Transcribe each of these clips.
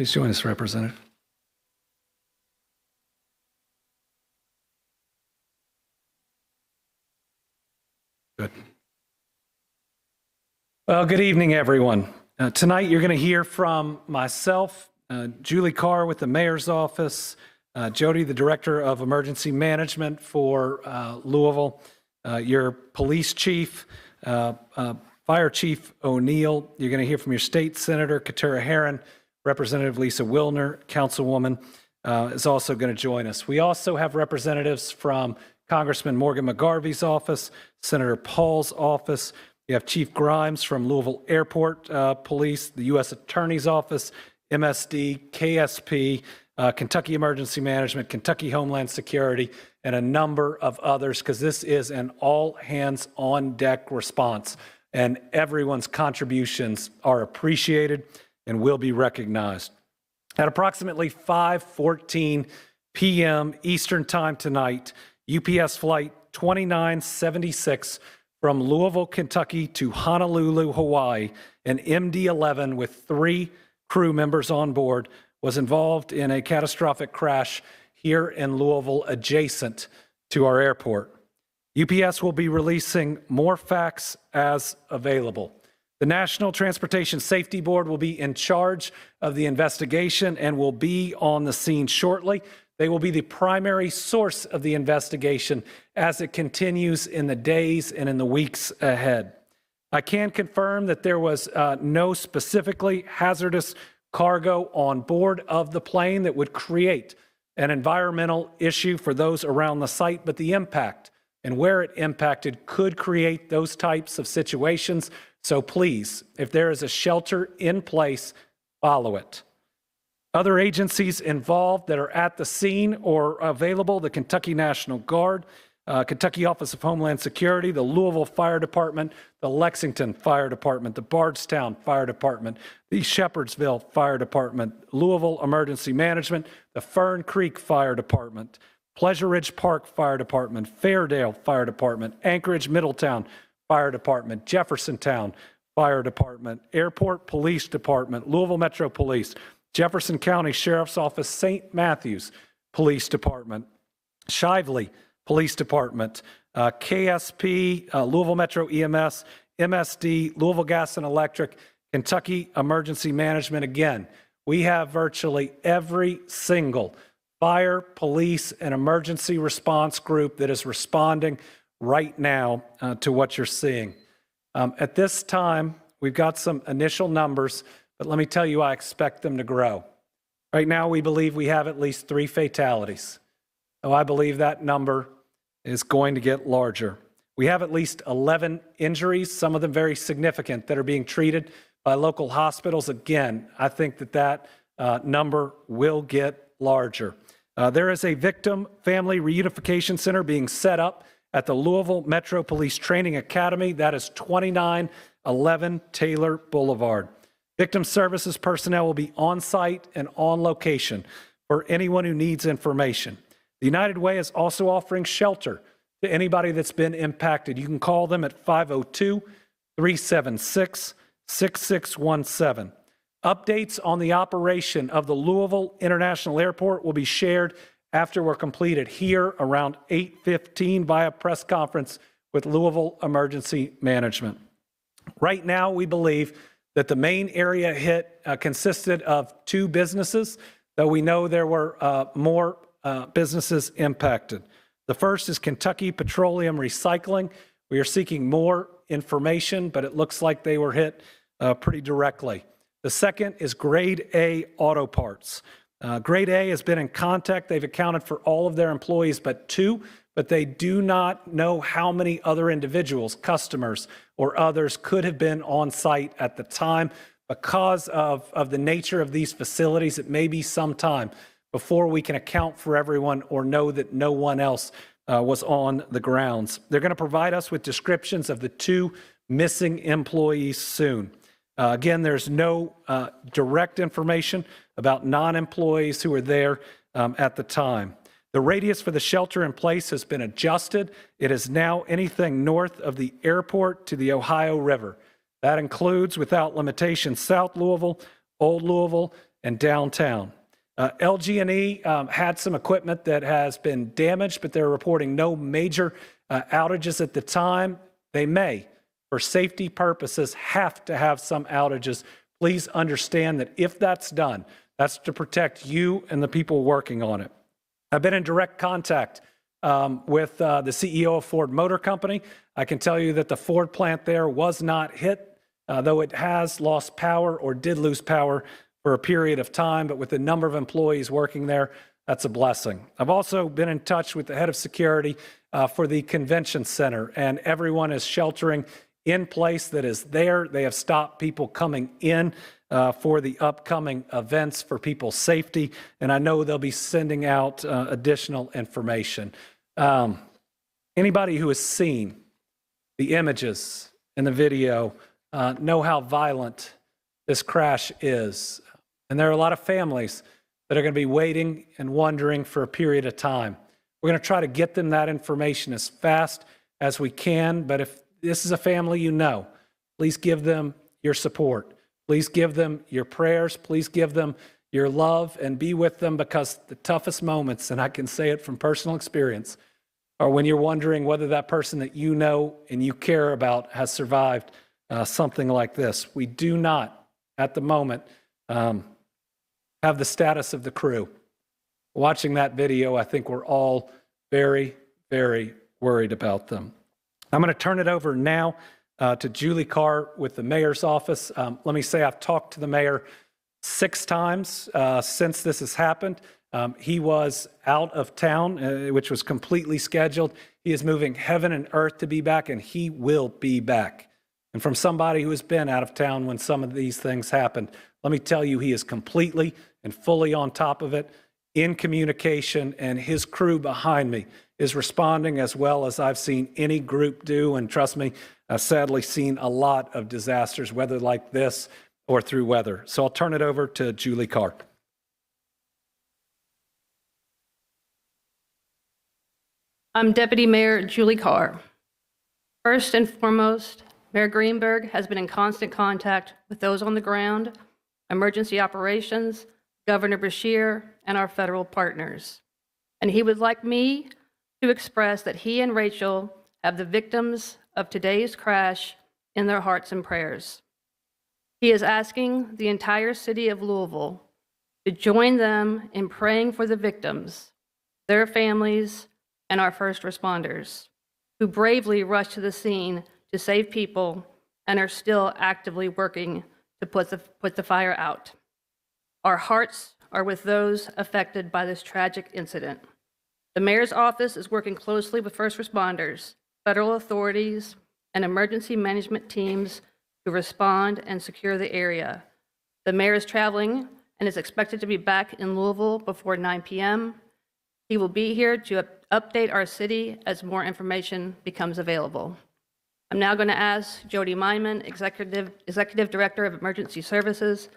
Please join us, Representative. Good. Well, good evening, everyone. Tonight, you're going to hear from myself, Julie Carr with the Mayor's Office, Jody, the Director of Emergency Management for Louisville, your Police Chief, Fire Chief O'Neill. You're going to hear from your State Senator, Katara Herron, Representative Lisa Wilner, Councilwoman, is also going to join us. We also have representatives from Congressman Morgan McGarvey's office, Senator Paul's office. You have Chief Grimes from Louisville Airport Police, the U.S. Attorney's Office, MSD, KSP, Kentucky Emergency Management, Kentucky Homeland Security, and a number of others, because this is an all-hands-on-deck response, and everyone's contributions are appreciated and will be recognized. At approximately 5:14 p.m. Eastern Time tonight, UPS Flight 2976 from Louisville, Kentucky to Honolulu, Hawaii, an MD-11 with 3 crew members on board was involved in a catastrophic crash here in Louisville adjacent to our airport. UPS will be releasing more facts as available. The National Transportation Safety Board will be in charge of the investigation and will be on the scene shortly. They will be the primary source of the investigation as it continues in the days and in the weeks ahead. I can confirm that there was no specifically hazardous cargo on board of the plane that would create an environmental issue for those around the site, but the impact and where it impacted could create those types of situations. So please, if there is a shelter in place, follow it. Other agencies involved that are at the scene or available: the Kentucky National Guard, Kentucky Office of Homeland Security, the Louisville Fire Department, the Lexington Fire Department, the Bardstown Fire Department, the Shepherdsville Fire Department, Louisville Emergency Management, the Fern Creek Fire Department, Pleasure Ridge Park Fire Department, Fairdale Fire Department, Anchorage Middletown Fire Department, Jeffersontown Fire Department, Airport Police Department, Louisville Metro Police, Jefferson County Sheriff's Office, St. Matthews Police Department, Shively Police Department, KSP, Louisville Metro EMS, MSD, Louisville Gas and Electric, Kentucky Emergency Management. Again, we have virtually every single fire, police, and emergency response group that is responding right now to what you're seeing. At this time, we've got some initial numbers, but let me tell you, I expect them to grow. Right now, we believe we have at least 3 fatalities. So I believe that number is going to get larger. We have at least 11 injuries, some of them very significant, that are being treated by local hospitals. Again, I think that number will get larger. There is a victim family reunification center being set up at the Louisville Metro Police Training Academy. That is 2911 Taylor Boulevard. Victim services personnel will be on site and on location for anyone who needs information. The United Way is also offering shelter to anybody that's been impacted. You can call them at 502-376-6617. Updates on the operation of the Louisville International Airport will be shared after we're completed here around 8:15 via press conference with Louisville Emergency Management. Right now, we believe that the main area hit consisted of 2 businesses, though we know there were more businesses impacted. The first is Kentucky Petroleum Recycling. We are seeking more information, but it looks like they were hit pretty directly. The second is Grade A Auto Parts. Grade A has been in contact. They've accounted for all of their employees but 2, but they do not know how many other individuals, customers, or others could have been on site at the time. Because of the nature of these facilities, it may be some time before we can account for everyone or know that no one else was on the grounds. They're going to provide us with descriptions of the 2 missing employees soon. Again, there's no direct information about non-employees who were there at the time. The radius for the shelter in place has been adjusted. It is now anything north of the airport to the Ohio River. That includes, without limitation, South Louisville, Old Louisville, and downtown. LG&E had some equipment that has been damaged, but they're reporting no major outages at the time. They may, for safety purposes, have to have some outages. Please understand that if that's done, that's to protect you and the people working on it. I've been in direct contact with the CEO of Ford Motor Company. I can tell you that the Ford plant there was not hit, though it has lost power or did lose power for a period of time, but with the number of employees working there, that's a blessing. I've also been in touch with the head of security for the convention center, and everyone is sheltering in place that is there. They have stopped people coming in for the upcoming events for people's safety, and I know they'll be sending out additional information. Anybody who has seen the images and the video know how violent this crash is. And there are a lot of families that are going to be waiting and wondering for a period of time. We're going to try to get them that information as fast as we can, but if this is a family you know, please give them your support. Please give them your prayers. Please give them your love and be with them, because the toughest moments, and I can say it from personal experience, are when you're wondering whether that person that you know and you care about has survived something like this. We do not, at the moment, have the status of the crew. Watching that video, I think we're all very, very worried about them. I'm going to turn it over now to Julie Carr with the mayor's office. Let me say I've talked to the mayor 6 times since this has happened. He was out of town, which was completely scheduled. He is moving heaven and earth to be back, and he will be back. And from somebody who has been out of town when some of these things happened, let me tell you, he is completely and fully on top of it, in communication, and his crew behind me is responding as well as I've seen any group do. And trust me, I've sadly seen a lot of disasters, whether like this or through weather. So I'll turn it over to Julie Carr. I'm Deputy Mayor Julie Carr. First and foremost, Mayor Greenberg has been in constant contact with those on the ground, emergency operations, Governor Beshear, and our federal partners. And he would like me to express that he and Rachel have the victims of today's crash in their hearts and prayers. He is asking the entire city of Louisville to join them in praying for the victims, their families, and our first responders, who bravely rushed to the scene to save people and are still actively working to put the fire out. Our hearts are with those affected by this tragic incident. The mayor's office is working closely with first responders, federal authorities, and emergency management teams to respond and secure the area. The mayor is traveling and is expected to be back in Louisville before 9 p.m. He will be here to update our city as more information becomes available. I'm now going to ask Jody Myman, Executive Director of Emergency Services,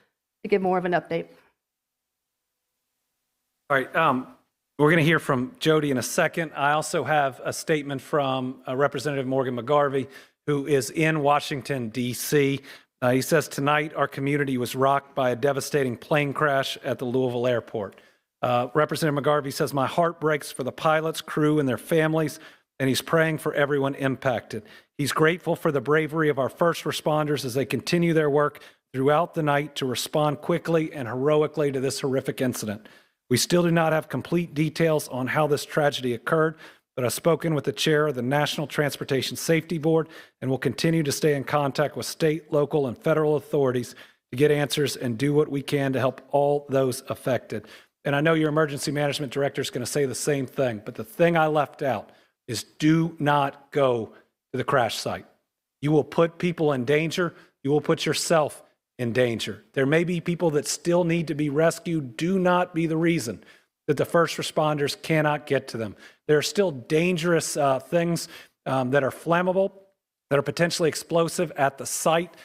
to give more of an update. All right, we're going to hear from Jody in a second. I also have a statement from Representative Morgan McGarvey, who is in Washington, D.C. He says, tonight our community was rocked by a devastating plane crash at the Louisville airport. Representative McGarvey says, my heart breaks for the pilots, crew, and their families, and he's praying for everyone impacted. He's grateful for the bravery of our first responders as they continue their work throughout the night to respond quickly and heroically to this horrific incident. We still do not have complete details on how this tragedy occurred, but I've spoken with the chair of the National Transportation Safety Board and will continue to stay in contact with state, local, and federal authorities to get answers and do what we can to help all those affected. And I know your emergency management director is going to say the same thing, but the thing I left out is do not go to the crash site. You will put people in danger. You will put yourself in danger. There may be people that still need to be rescued. Do not be the reason that the first responders cannot get to them. There are still dangerous things that are flammable, that are potentially explosive at the site.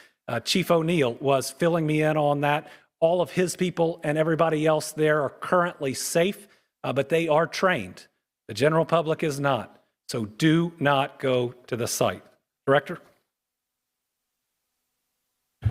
Chief O'Neill was filling me in on that. All of his people and everybody else there are currently safe, but they are trained. The general public is not. So do not go to the site. Director?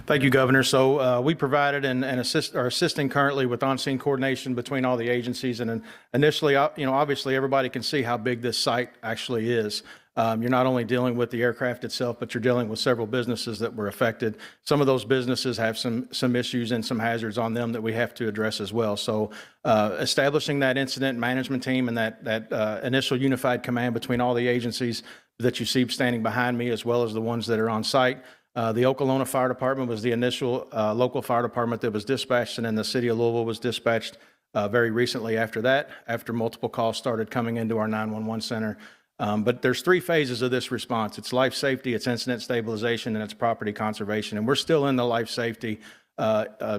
Thank you, Governor. So we provided and are assisting currently with on-scene coordination between all the agencies. And initially, obviously everybody can see how big this site actually is. You're not only dealing with the aircraft itself, but you're dealing with several businesses that were affected. Some of those businesses have some issues and some hazards on them that we have to address as well. So establishing that incident management team and that initial unified command between all the agencies that you see standing behind me, as well as the ones that are on site. The Okolona Fire Department was the initial local fire department that was dispatched, and then the city of Louisville was dispatched very recently after that, after multiple calls started coming into our 911 center. But there's 3 phases of this response. It's life safety, it's incident stabilization, and it's property conservation. And we're still in the life safety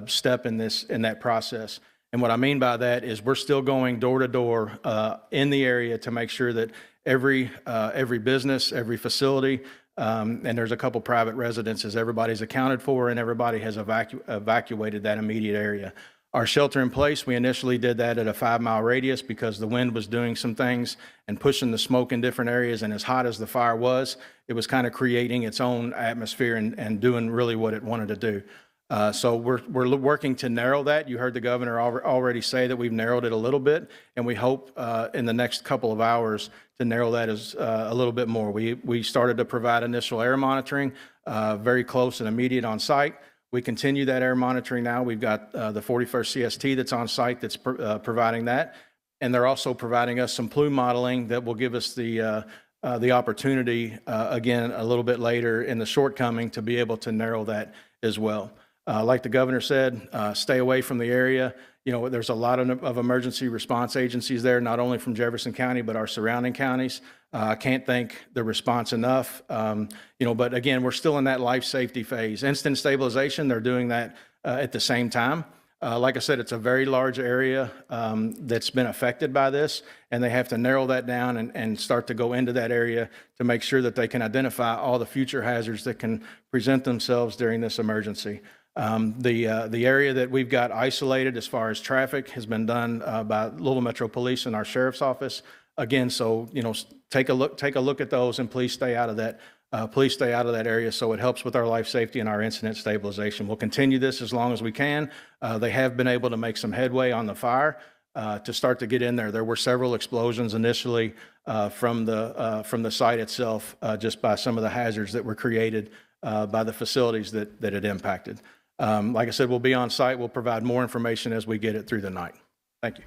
step in that process. And what I mean by that is we're still going door to door in the area to make sure that every business, every facility, and there's a couple private residences, everybody's accounted for and everybody has evacuated that immediate area. Our shelter in place, we initially did that at a 5-mile radius because the wind was doing some things and pushing the smoke in different areas. And as hot as the fire was, it was kind of creating its own atmosphere and doing really what it wanted to do. So we're working to narrow that. You heard the governor already say that we've narrowed it a little bit, and we hope in the next couple of hours to narrow that as a little bit more. We started to provide initial air monitoring, very close and immediate on site. We continue that air monitoring now. We've got the 41st CST that's on site that's providing that, and they're also providing us some plume modeling that will give us the opportunity, again, a little bit later in the shortcoming to be able to narrow that as well. Like the governor said, stay away from the area. You know, there's a lot of emergency response agencies there, not only from Jefferson County, but our surrounding counties. I can't thank the response enough. But again, we're still in that life safety phase. Instant stabilization, they're doing that at the same time. Like I said, it's a very large area that's been affected by this, and they have to narrow that down and start to go into that area to make sure that they can identify all the future hazards that can present themselves during this emergency. The area that we've got isolated as far as traffic has been done by Louisville Metro Police and our sheriff's office. Again, so take a look at those, and please stay out of that. Please stay out of that area so it helps with our life safety and our incident stabilization. We'll continue this as long as we can. They have been able to make some headway on the fire to start to get in there. There were several explosions initially from the site itself, just by some of the hazards that were created by the facilities that it impacted. Like I said, we'll be on site. We'll provide more information as we get it through the night. Thank you.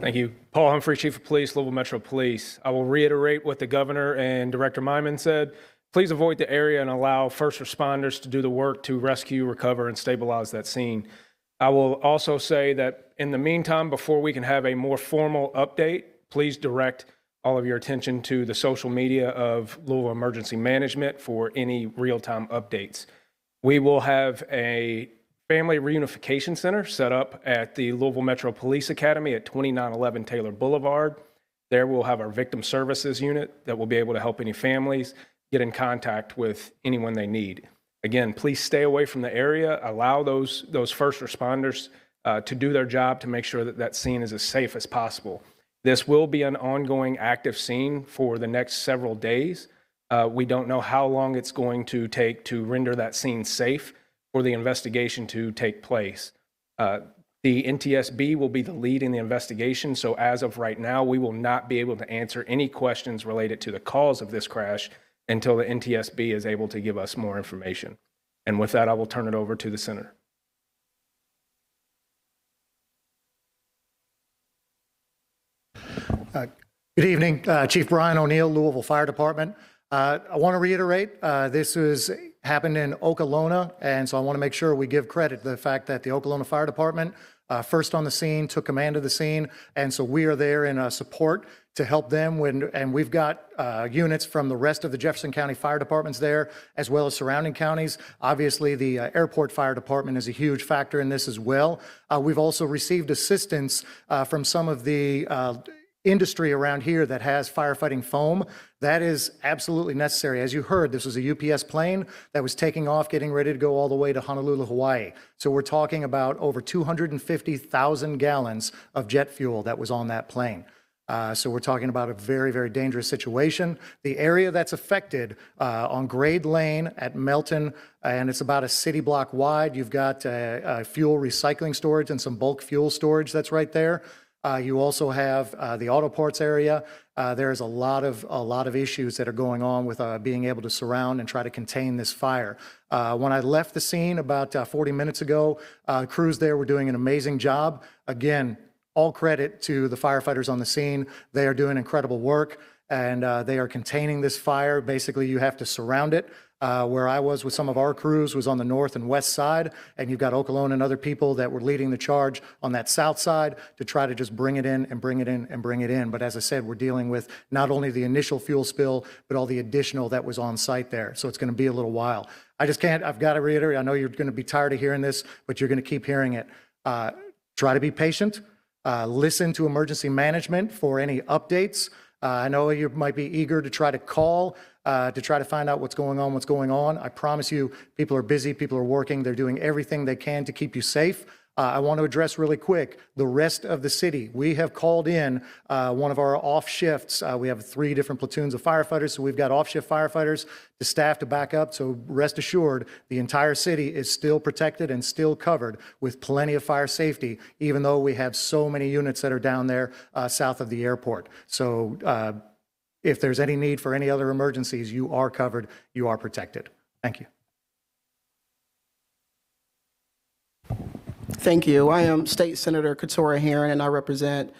Thank you. Paul Humphrey, Chief of Police, Louisville Metro Police. I will reiterate what the governor and Director Myman said. Please avoid the area and allow first responders to do the work to rescue, recover, and stabilize that scene. I will also say that in the meantime, before we can have a more formal update, please direct all of your attention to the social media of Louisville Emergency Management for any real-time updates. We will have a Family Reunification Center set up at the Louisville Metro Police Academy at 2911 Taylor Boulevard. There we'll have our Victim Services Unit that will be able to help any families get in contact with anyone they need. Again, please stay away from the area. Allow those first responders to do their job to make sure that that scene is as safe as possible. This will be an ongoing active scene for the next several days. We don't know how long it's going to take to render that scene safe for the investigation to take place. The NTSB will be the lead in the investigation, so as of right now, we will not be able to answer any questions related to the cause of this crash until the NTSB is able to give us more information. And with that, I will turn it over to the Senator. Good evening, Chief Brian O'Neill, Louisville Fire Department. I want to reiterate, this happened in Okolona, and so I want to make sure we give credit to the fact that the Okolona Fire Department first on the scene, took command of the scene, and so we are there in support to help them and we've got units from the rest of the Jefferson County Fire Departments there, as well as surrounding counties. Obviously, the Airport Fire Department is a huge factor in this as well. We've also received assistance from some of the industry around here that has firefighting foam. That is absolutely necessary. As you heard, this was a UPS plane that was taking off, getting ready to go all the way to Honolulu, Hawaii. So we're talking about over 250,000 gallons of jet fuel that was on that plane. So we're talking about a very, very dangerous situation. The area that's affected on Grade Lane at Melton, and it's about a city block wide. You've got fuel recycling storage and some bulk fuel storage that's right there. You also have the auto parts area. There's a lot of issues that are going on with being able to surround and try to contain this fire. When I left the scene about 40 minutes ago, crews there were doing an amazing job. Again, all credit to the firefighters on the scene. They are doing incredible work, and they are containing this fire. Basically, you have to surround it. Where I was with some of our crews was on the north and west side, and you've got Okolona and other people that were leading the charge on that south side to try to just bring it in and bring it in and bring it in. But as I said, we're dealing with not only the initial fuel spill, but all the additional that was on site there. So it's going to be a little while. I've got to reiterate, I know you're going to be tired of hearing this, but you're going to keep hearing it. Try to be patient. Listen to emergency management for any updates. I know you might be eager to try to call to try to find out what's going on. I promise you, people are busy, people are working, they're doing everything they can to keep you safe. I want to address really quick the rest of the city. We have called in one of our off shifts. We have 3 different platoons of firefighters, so we've got off shift firefighters to staff to back up. So rest assured, the entire city is still protected and still covered with plenty of fire safety, even though we have so many units that are down there south of the airport. So if there's any need for any other emergencies, you are covered, you are protected. Thank you. Thank you. I am State Senator Keturah Herron, and I represent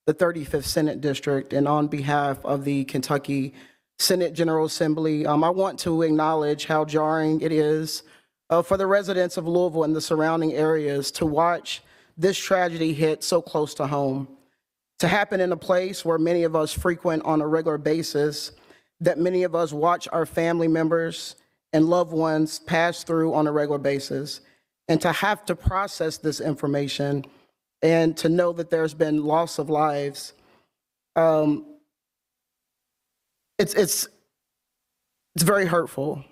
the 35th Senate District. And on behalf of the Kentucky Senate General Assembly, I want to acknowledge how jarring it is for the residents of Louisville and the surrounding areas to watch this tragedy hit so close to home, to happen in a place where many of us frequent on a regular basis, that many of us watch our family members and loved ones pass through on a regular basis. And to have to process this information and to know that there's been loss of lives, it's very hurtful.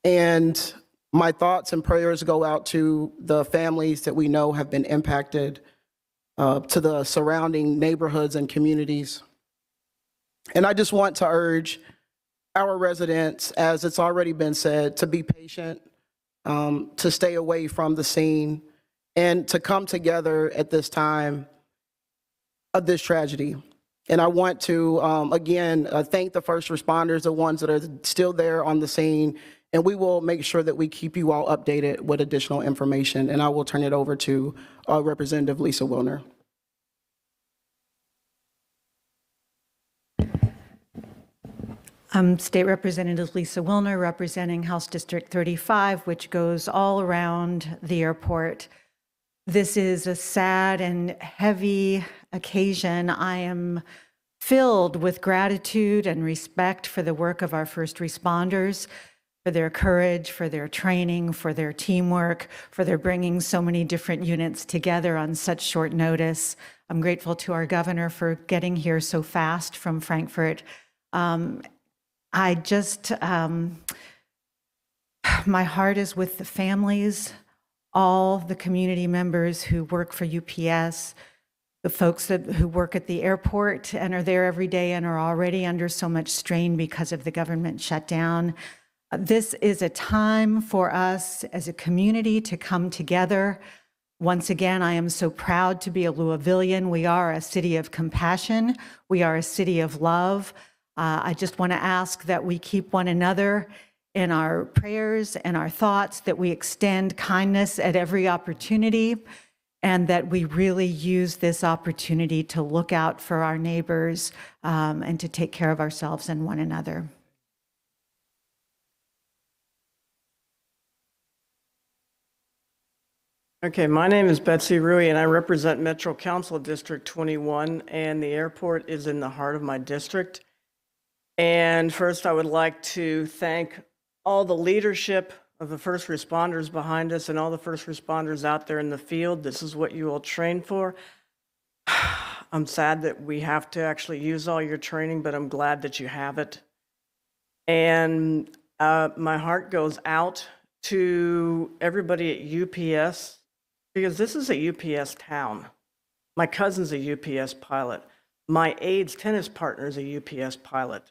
And my thoughts and prayers go out to the families that we know have been impacted, to the surrounding neighborhoods and communities. And I just want to urge our residents, as it's already been said, to be patient, to stay away from the scene, and to come together at this time of this tragedy. And I want to, again, thank the first responders, the ones that are still there on the scene, and we will make sure that we keep you all updated with additional information. And I will turn it over to Representative Lisa Wilner. I'm State Representative Lisa Wilner, representing House District 35, which goes all around the airport. This is a sad and heavy occasion. I am filled with gratitude and respect for the work of our first responders, for their courage, for their training, for their teamwork, for their bringing so many different units together on such short notice. I'm grateful to our governor for getting here so fast from Frankfurt. My heart is with the families, all the community members who work for UPS, the folks who work at the airport and are there every day and are already under so much strain because of the government shutdown. This is a time for us as a community to come together. Once again, I am so proud to be a Louisvillian. We are a city of compassion. We are a city of love. I just want to ask that we keep one another in our prayers and our thoughts, that we extend kindness at every opportunity, and that we really use this opportunity to look out for our neighbors and to take care of ourselves and one another. Okay, my name is Betsy Rui, and I represent Metro Council District 21, and the airport is in the heart of my district. And first, I would like to thank all the leadership of the first responders behind us and all the first responders out there in the field. This is what you all train for. I'm sad that we have to actually use all your training, but I'm glad that you have it. And my heart goes out to everybody at UPS, because this is a UPS town. My cousin's a UPS pilot. My aide's tennis partner is a UPS pilot.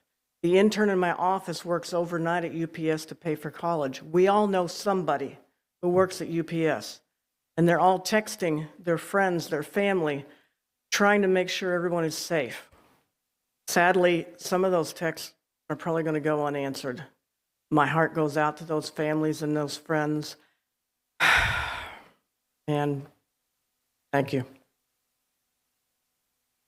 The intern in my office works overnight at UPS to pay for college. We all know somebody who works at UPS, and they're all texting their friends, their family, trying to make sure everyone is safe. Sadly, some of those texts are probably going to go unanswered. My heart goes out to those families and those friends. And thank you.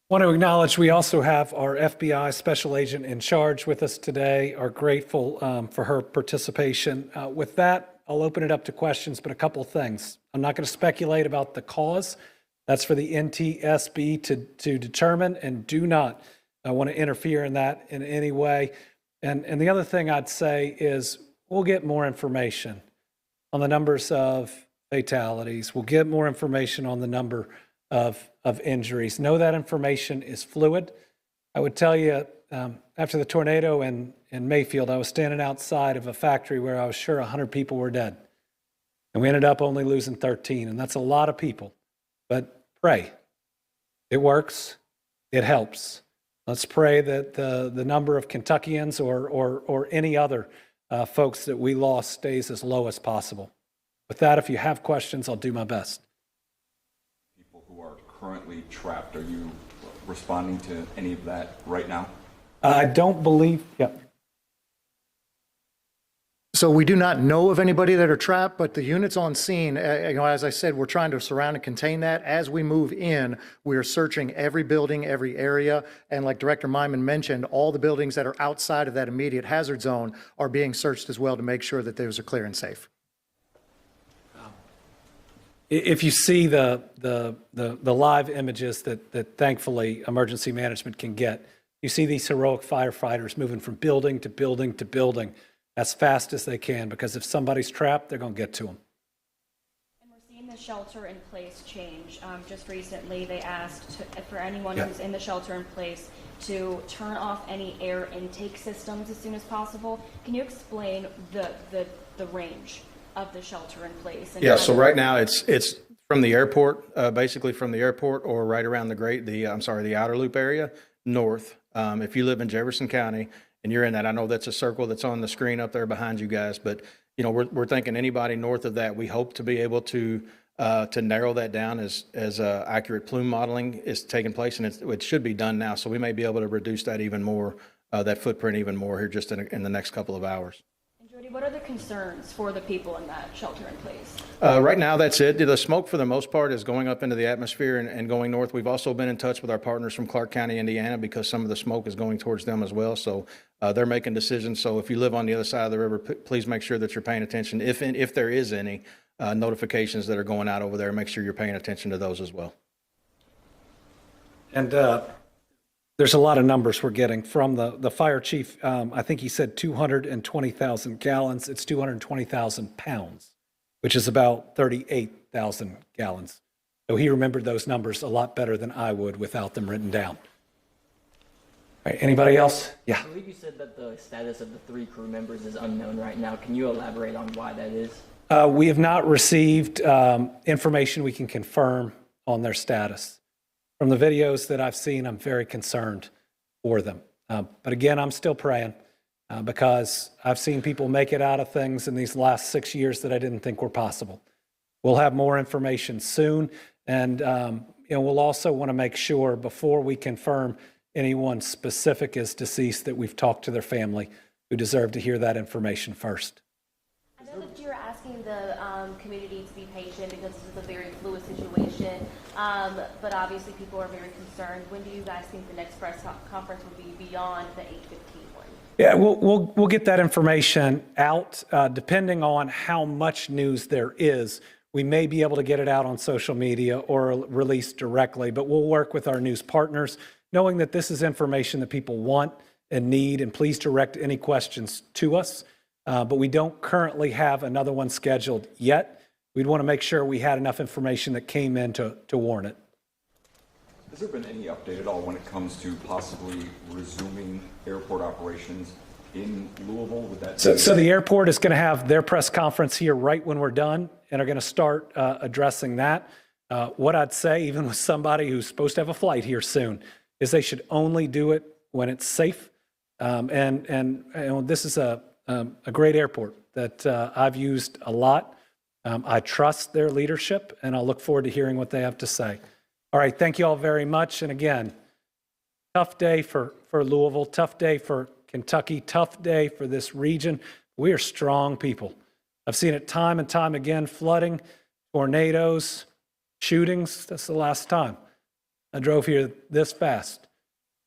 Want to acknowledge we also have our FBI special agent in charge with us today. Are grateful for her participation. With that, I'll open it up to questions, but a couple of things. I'm not going to speculate about the cause. That's for the NTSB to determine, and do not want to interfere in that in any way. And the other thing I'd say is we'll get more information on the numbers of fatalities. We'll get more information on the number of injuries. Know that information is fluid. I would tell you, after the tornado in Mayfield, I was standing outside of a factory where I was sure 100 people were dead. And we ended up only losing 13, and that's a lot of people. But pray. It works. It helps. Let's pray that the number of Kentuckians or any other folks that we lost stays as low as possible. With that, if you have questions, I'll do my best. People who are currently trapped, are you responding to any of that right now? I don't believe, yeah. So we do not know of anybody that are trapped, but the units on scene, as I said, we're trying to surround and contain that. As we move in, we are searching every building, every area. And like Director Myman mentioned, all the buildings that are outside of that immediate hazard zone are being searched as well to make sure that those are clear and safe. If you see the live images that thankfully emergency management can get, you see these heroic firefighters moving from building to building to building as fast as they can, because if somebody's trapped, they're going to get to them. And we're seeing the shelter in place change. Just recently, they asked for anyone who's in the shelter in place to turn off any air intake systems as soon as possible. Can you explain the range of the shelter in place? And Yeah, so right now it's from the airport, basically from the airport or right around the outer loop area north. If you live in Jefferson County and you're in that, I know that's a circle that's on the screen up there behind you guys, but we're thinking anybody north of that, we hope to be able to narrow that down as accurate plume modeling is taking place, and it should be done now. So we may be able to reduce that even more, that footprint even more here just in the next couple of hours. Jody, what are the concerns for the people in that shelter in place? Right now, that's it. The smoke, for the most part, is going up into the atmosphere and going north. We've also been in touch with our partners from Clark County, Indiana, because some of the smoke is going towards them as well. So they're making decisions. So if you live on the other side of the river, please make sure that you're paying attention. If there is any notifications that are going out over there, make sure you're paying attention to those as well. And there's a lot of numbers we're getting from the fire chief. I think he said 220,000 gallons. It's 220,000 pounds, which is about 38,000 gallons. So he remembered those numbers a lot better than I would without them written down. All right, anybody else? Yeah. I believe you said that the status of the 3 crew members is unknown right now. Can you elaborate on why that is? We have not received information we can confirm on their status. From the videos that I've seen, I'm very concerned for them. But again, I'm still praying because I've seen people make it out of things in these last 6 years that I didn't think were possible. We'll have more information soon. And we'll also want to make sure before we confirm anyone specific is deceased that we've talked to their family, who deserve to hear that information first. I know that you're asking the community to be patient because this is a very fluid situation, but obviously people are very concerned. When do you guys think the next press conference will be beyond the 8:15 one? Yeah, we'll get that information out. Depending on how much news there is, we may be able to get it out on social media or release directly, but we'll work with our news partners, knowing that this is information that people want and need, and please direct any questions to us. But we don't currently have another one scheduled yet. We'd want to make sure we had enough information that came in to warn it. Has there been any update at all when it comes to possibly resuming airport operations in Louisville? Would that so the airport is going to have their press conference here right when we're done, and are going to start addressing that. What I'd say, even with somebody who's supposed to have a flight here soon, is they should only do it when it's safe. And this is a great airport that I've used a lot. I trust their leadership, and I'll look forward to hearing what they have to say. All right, thank you all very much. And again, tough day for Louisville, tough day for Kentucky, tough day for this region. We are strong people. I've seen it time and time again, flooding, tornadoes, shootings. That's the last time I drove here this fast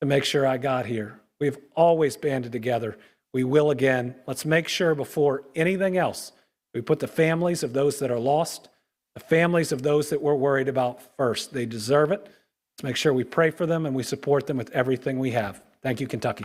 to make sure I got here. We've always banded together. We will again. Let's make sure before anything else, we put the families of those that are lost, the families of those that we're worried about first. They deserve it. Let's make sure we pray for them and we support them with everything we have. Thank you, Kentucky.